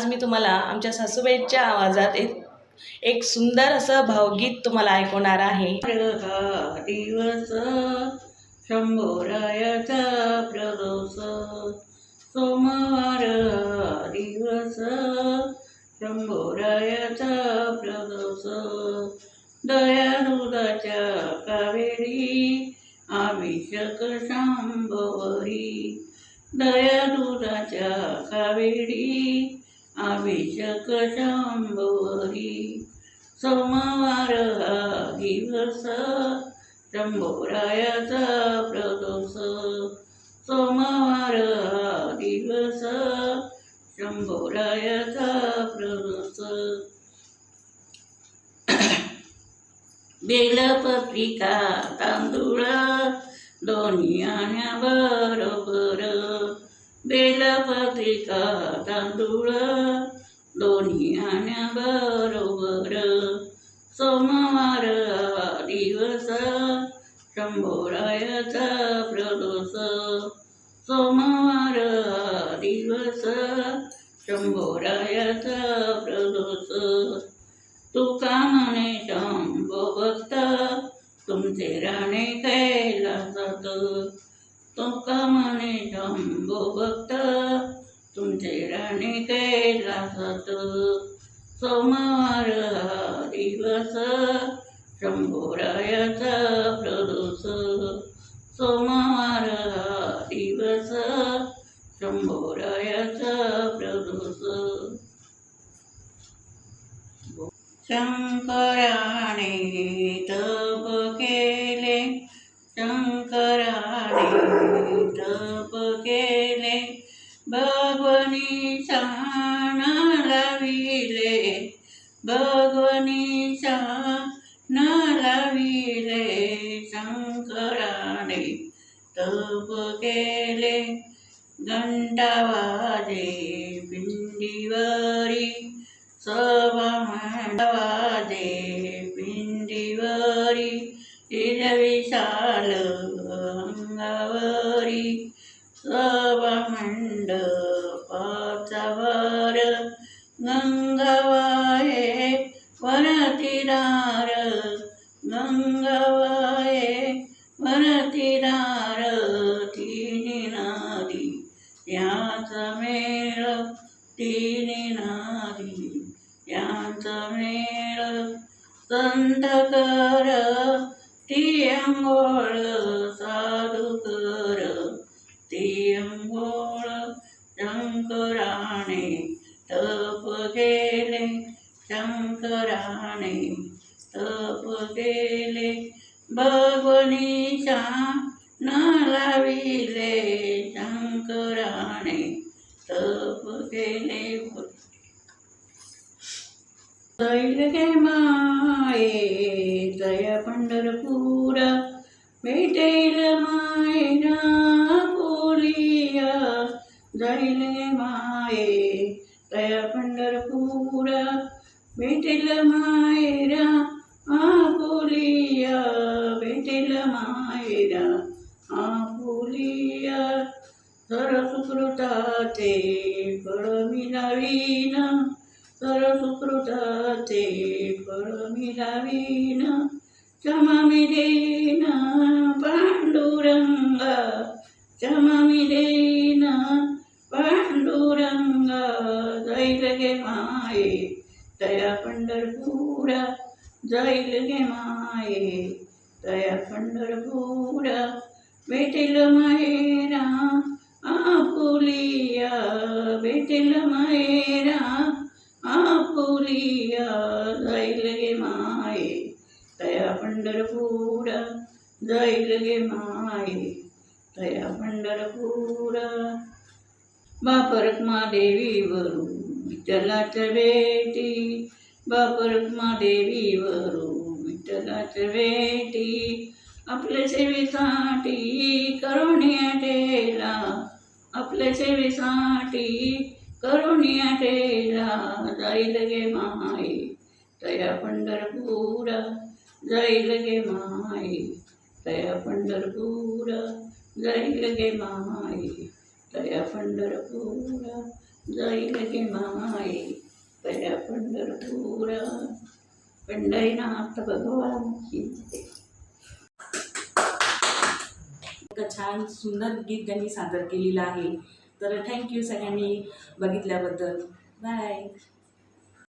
मी तुम्हाला आमच्या सासूबाईच्या आवाजात एक सुंदर असं भावगीत तुम्हाला ऐकवणार आहे. हा दिवस शंभोरायाचा प्रदोष, सोमवार हा दिवस शंभोरायाचा प्रदोष, दयाळूदाच्या कावेरी अभिषेक शांभवरी, दयाळूदाच्या कावेरी अभिषेक शांभवरी, सोमवार हा दिवस शंभोरायाचा प्रदोष, सोमवार हा दिवस शंभोरायाचा प्रदोष, बेलपत्रिका तांदूळ दोन्ही आणण्याबरोबर, बेलपत्रिका तांदूळ दोन्ही आणण्याबरोबर, सोमवार हा दिवस शंभोरायाचा प्रदोष, सोमवार हा दिवस शंभोरायाचा प्रदोष, तुका म्हणे शंभो भक्त तुमचे राणे कैलासात, तुका म्हणे शंभो भक्त तुमचे राणे कैलासात, सोमवार हा दिवस शंभोरायाचा प्रदोष, सोमवार हा दिवस शंभोरायाचा प्रदोष, शंकराने तप केले, शंकराने तप केले, भगवनी शान लाविले, भगवनी शान लाविले, शंकराने तप केले, घंटा वाजे पिंडीवरी, सभा वाजे पिंडीवरी, विशाल अंगावरी, सभा मंडपाचावर, गंगावाये वनतीरार, गंगावाये वनतीरार, तिन्ही नदी याचा मेळ, तिन्ही नदी यांचा मेळ, संत कर ती अंघोळ, साधू कर ती अंघोळ, शंकराने तप केले, शंकराने तप केले, भगवनी शान लाविले, शंकराने तप केले, जाईल गे माये दया पंढरपूर, भेटेल मायेरा बोलिया, जाईल गे माये दया पंढरपूर, भेटेल मायेरा बोलिया, भेटेल मायेरा बोलिया, सर सुकृताचे फळ मिळावीन, सर सुकृताचे फळ मिळावीन, क्षमा मी देईन पांडुरंगा, क्षमा मी देईन पांडुरंगा, जाईल गे माये दया पंढरपुरा, जाईल गे माये दया पंढरपुरा, भेटेल मायेरा आपुलिया, भेटेल मायेरा आपुलिया, जाईल गे माये दया पंढरपुरा, जाईल गे माये दया पंढरपुरा, बापरखमा देवीवरू विठ्ठलाच्या भेटी, बापरखमा देवीवरू विठ्ठलाच्या भेटी, आपल्या सेवेसाठी करुणिया ठेला, आपल्या सेवेसाठी करुणिया ठेला, जाईल गे माये दया पंढरपुरा, जाईल गे माये दया पंढरपुरा, जाईल गे माये दया पंढरपुरा, जाईल गे माये पंढरीनाथ भगवानची जय. एक छान सुंदर गीत त्यांनी सादर केलेलं आहे. तर थँक्यू सगळ्यांनी बघितल्याबद्दल. बाय.